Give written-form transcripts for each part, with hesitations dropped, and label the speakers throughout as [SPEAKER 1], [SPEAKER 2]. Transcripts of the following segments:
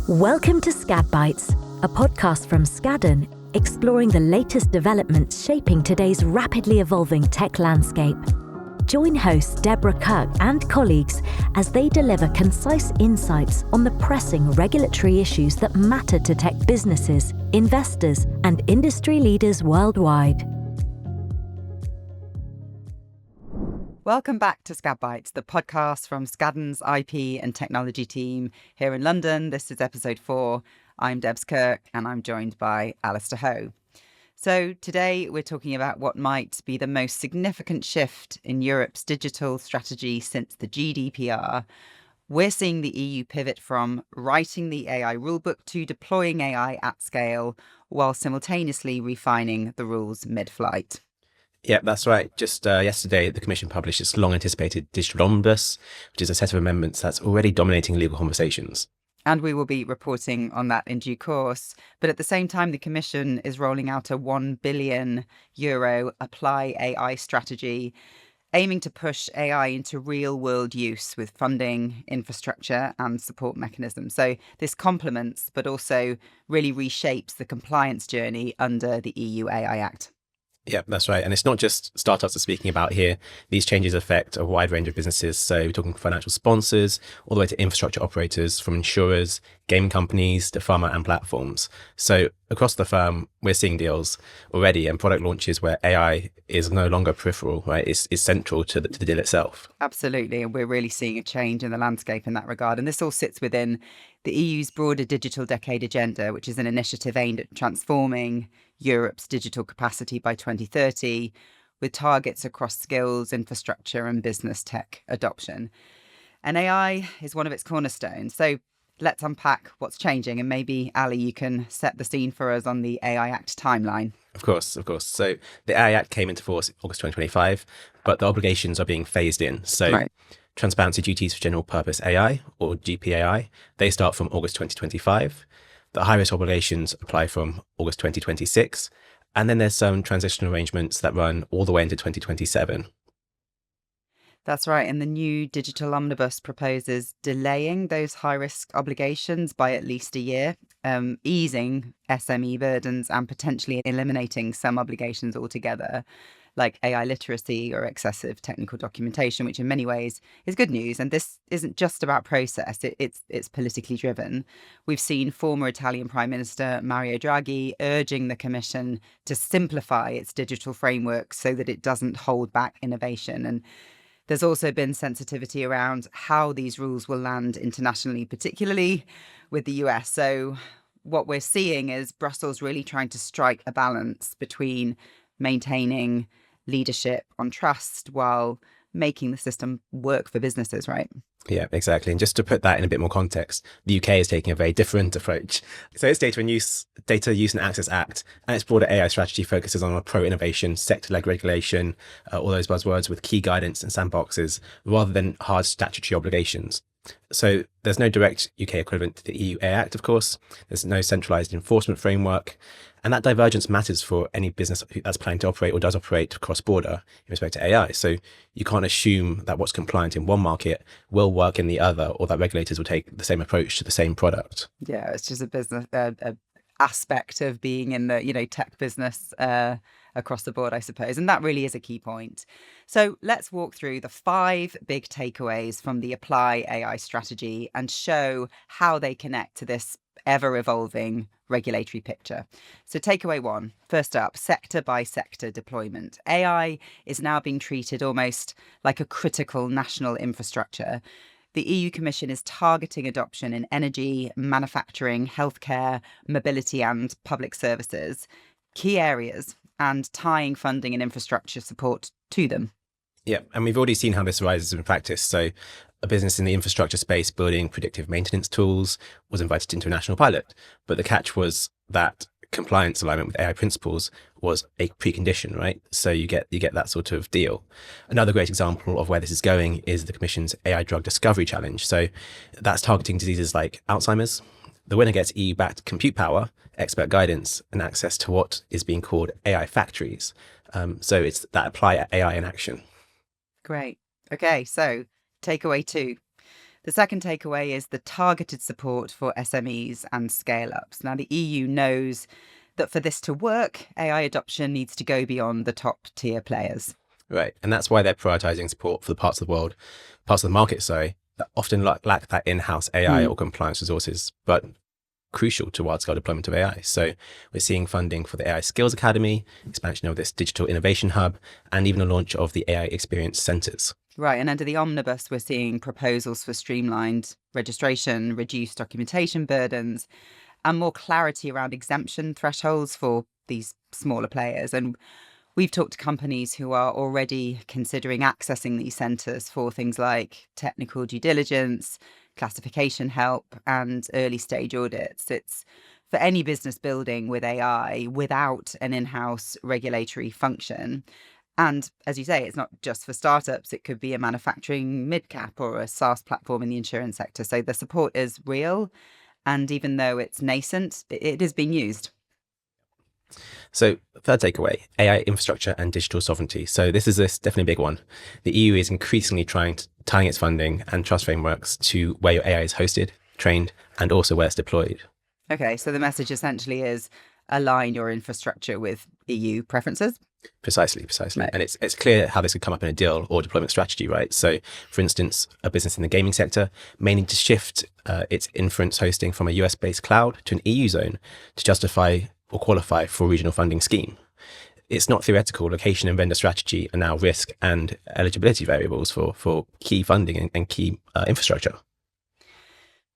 [SPEAKER 1] Welcome to SkadBytes, a podcast from Skadden, exploring the latest developments shaping today's rapidly evolving tech landscape. Join host Deborah Kirk and colleagues as they deliver concise insights on the pressing regulatory issues that matter to tech businesses, investors, and industry leaders worldwide.
[SPEAKER 2] Welcome back to SkadBytes, the podcast from Skadden's IP and technology team here in London. This is episode 4. I'm Debs Kirk and I'm joined by Alistair Ho. So today we're talking about what might be the most significant shift in Europe's digital strategy since the GDPR. We're seeing the EU pivot from writing the AI rulebook to deploying AI at scale while simultaneously refining the rules mid-flight.
[SPEAKER 3] Yeah, that's right. Just yesterday, the Commission published its long-anticipated Digital Omnibus, which is a set of amendments that's already dominating legal conversations.
[SPEAKER 2] And we will be reporting on that in due course. But at the same time, the Commission is rolling out a €1 billion Apply AI strategy, aiming to push AI into real-world use with funding, infrastructure and support mechanisms. So this complements, but also really reshapes the compliance journey under the EU AI Act.
[SPEAKER 3] Yeah, that's right. And it's not just startups we're speaking about here. These changes affect a wide range of businesses. So we're talking financial sponsors, all the way to infrastructure operators, from insurers, gaming companies, to pharma and platforms. So across the firm, we're seeing deals already and product launches where AI is no longer peripheral, right? It's central to the deal itself.
[SPEAKER 2] Absolutely. And we're really seeing a change in the landscape in that regard. And this all sits within the EU's broader Digital Decade Agenda, which is an initiative aimed at transforming Europe's digital capacity by 2030, with targets across skills, infrastructure and business tech adoption. And AI is one of its cornerstones. So let's unpack what's changing. And maybe, Ali, you can set the scene for us on the AI Act timeline.
[SPEAKER 3] Of course. So the AI Act came into force in August 2025, but the obligations are being phased in. So right. Transparency duties for general purpose AI, or GPAI, they start from August 2025. The high-risk obligations apply from August 2026. And then there's some transition arrangements that run all the way into 2027.
[SPEAKER 2] That's right. And the new Digital Omnibus proposes delaying those high-risk obligations by at least a year, easing SME burdens and potentially eliminating some obligations altogether, like AI literacy or excessive technical documentation, which in many ways is good news. And this isn't just about process, it's politically driven. We've seen former Italian Prime Minister Mario Draghi urging the Commission to simplify its digital framework so that it doesn't hold back innovation. And there's also been sensitivity around how these rules will land internationally, particularly with the US. So what we're seeing is Brussels really trying to strike a balance between maintaining leadership on trust while making the system work for businesses, right?
[SPEAKER 3] Yeah, exactly. And just to put that in a bit more context, the UK is taking a very different approach. So its Data Use and Access Act and its broader AI strategy focuses on a pro-innovation, sector-led regulation, all those buzzwords with key guidance and sandboxes, rather than hard statutory obligations. So there's no direct UK equivalent to the EU AI Act, of course. There's no centralized enforcement framework. And that divergence matters for any business that's planning to operate or does operate cross-border in respect to AI. So you can't assume that what's compliant in one market will work in the other, or that regulators will take the same approach to the same product.
[SPEAKER 2] Yeah, it's just a business aspect of being in the tech business across the board, I suppose. And that really is a key point. So let's walk through the 5 big takeaways from the Apply AI strategy and show how they connect to this ever-evolving regulatory picture. So takeaway 1, first up, sector by sector deployment. AI is now being treated almost like a critical national infrastructure. The EU Commission is targeting adoption in energy, manufacturing, healthcare, mobility and public services, key areas, and tying funding and infrastructure support to them.
[SPEAKER 3] Yeah, and we've already seen how this arises in practice. So a business in the infrastructure space building predictive maintenance tools was invited into a national pilot. But the catch was that compliance alignment with AI principles was a precondition, right? So you get that sort of deal. Another great example of where this is going is the Commission's AI Drug Discovery Challenge. So that's targeting diseases like Alzheimer's. The winner gets EU-backed compute power, expert guidance, and access to what is being called AI factories. So it's that Apply AI in action.
[SPEAKER 2] Great. Okay, so takeaway 2. The second takeaway is the targeted support for SMEs and scale-ups. Now, the EU knows that for this to work, AI adoption needs to go beyond the top tier players.
[SPEAKER 3] Right. And that's why they're prioritizing support for the parts of the market, that often lack that in-house AI or compliance resources, but crucial to wide-scale deployment of AI. So we're seeing funding for the AI Skills Academy, expansion of this digital innovation hub, and even the launch of the AI experience centers.
[SPEAKER 2] Right. And under the Omnibus, we're seeing proposals for streamlined registration, reduced documentation burdens, and more clarity around exemption thresholds for these smaller players. And we've talked to companies who are already considering accessing these centres for things like technical due diligence, classification help, and early stage audits. It's for any business building with AI without an in-house regulatory function. And as you say, it's not just for startups. It could be a manufacturing mid-cap or a SaaS platform in the insurance sector. So the support is real. And even though it's nascent, it is being used.
[SPEAKER 3] So third takeaway, AI infrastructure and digital sovereignty. So this is definitely a big one. The EU is increasingly tying its funding and trust frameworks to where your AI is hosted, trained, and also where it's deployed.
[SPEAKER 2] Okay, so the message essentially is align your infrastructure with EU preferences.
[SPEAKER 3] Precisely.
[SPEAKER 2] Right.
[SPEAKER 3] And it's clear how this could come up in a deal or deployment strategy, right? So, for instance, a business in the gaming sector may need to shift its inference hosting from a US-based cloud to an EU zone to justify or qualify for a regional funding scheme. It's not theoretical. Location and vendor strategy are now risk and eligibility variables for key funding and key infrastructure.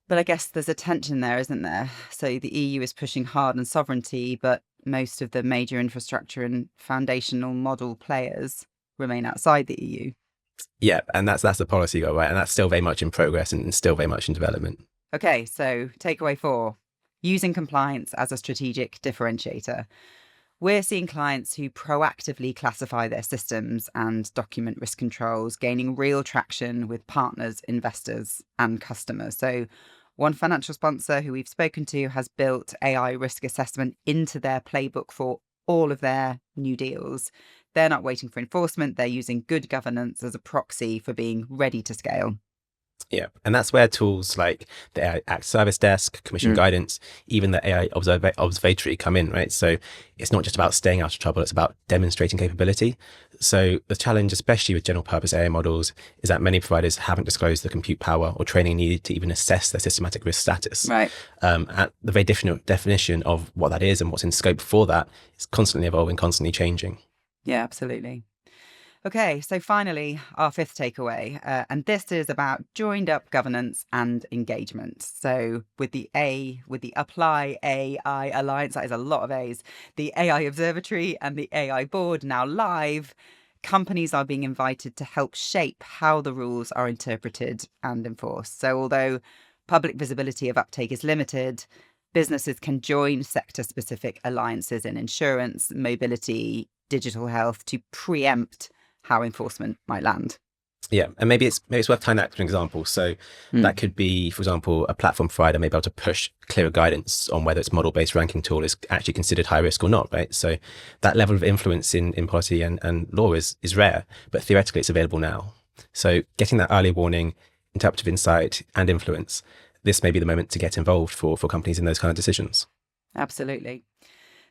[SPEAKER 2] But I guess there's a tension there, isn't there? So the EU is pushing hard on sovereignty, but most of the major infrastructure and foundational model players remain outside the EU.
[SPEAKER 3] Yeah, and that's the policy goal, right? And that's still very much in progress and still very much in development.
[SPEAKER 2] Okay, so takeaway 4, using compliance as a strategic differentiator. We're seeing clients who proactively classify their systems and document risk controls, gaining real traction with partners, investors, and customers. So one financial sponsor who we've spoken to has built AI risk assessment into their playbook for all of their new deals. They're not waiting for enforcement. They're using good governance as a proxy for being ready to scale.
[SPEAKER 3] Yeah, and that's where tools like the AI Act Service Desk, Commission Guidance, even the AI Observatory come in, right? So it's not just about staying out of trouble, it's about demonstrating capability. So the challenge, especially with general purpose AI models, is that many providers haven't disclosed the compute power or training needed to even assess their systematic risk status.
[SPEAKER 2] Right.
[SPEAKER 3] And the very definition of what that is and what's in scope for that is constantly evolving, constantly changing.
[SPEAKER 2] Yeah, absolutely. Okay, so finally, our 5th takeaway, and this is about joined up governance and engagement. So with the Apply AI Alliance, that is a lot of A's, the AI Observatory and the AI Board now live, companies are being invited to help shape how the rules are interpreted and enforced. So although public visibility of uptake is limited, businesses can join sector-specific alliances in insurance, mobility, digital health to preempt how enforcement might land.
[SPEAKER 3] Yeah, and maybe it's worth tying that to an example. So that could be, for example, a platform provider may be able to push clearer guidance on whether its model-based ranking tool is actually considered high risk or not, right? So that level of influence in policy and law is rare, but theoretically it's available now. So getting that early warning, interpretive insight and influence, this may be the moment to get involved for companies in those kind of decisions.
[SPEAKER 2] Absolutely.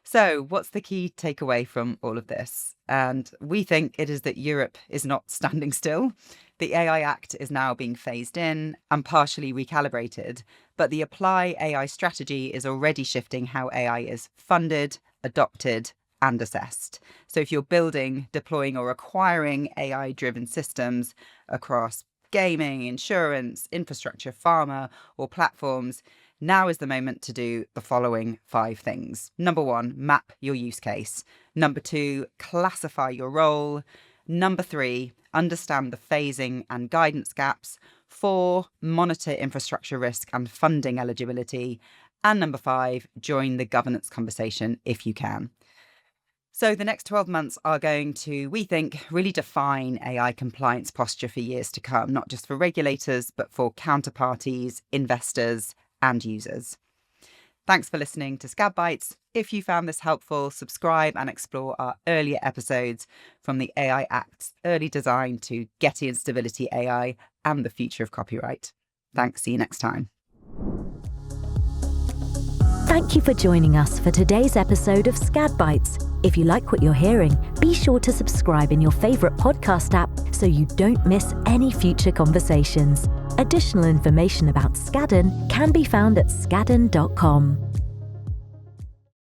[SPEAKER 2] So what's the key takeaway from all of this? And we think it is that Europe is not standing still. The AI Act is now being phased in and partially recalibrated, but the Apply AI strategy is already shifting how AI is funded, adopted, and assessed. So if you're building, deploying, or acquiring AI-driven systems across gaming, insurance, infrastructure, pharma, or platforms, now is the moment to do the following 5 things. Number 1, map your use case. Number 2, classify your role. Number 3, understand the phasing and guidance gaps. 4, monitor infrastructure risk and funding eligibility. And number 5, join the governance conversation if you can. So the next 12 months are going to, we think, really define AI compliance posture for years to come, not just for regulators, but for counterparties, investors, and users. Thanks for listening to SkadBytes. If you found this helpful, subscribe and explore our earlier episodes from the AI Act's early design to Getty and Stability AI and the future of copyright. Thanks. See you next time.
[SPEAKER 1] Thank you for joining us for today's episode of SkadBytes. If you like what you're hearing, be sure to subscribe in your favourite podcast app so you don't miss any future conversations. Additional information about Skadden can be found at skadden.com.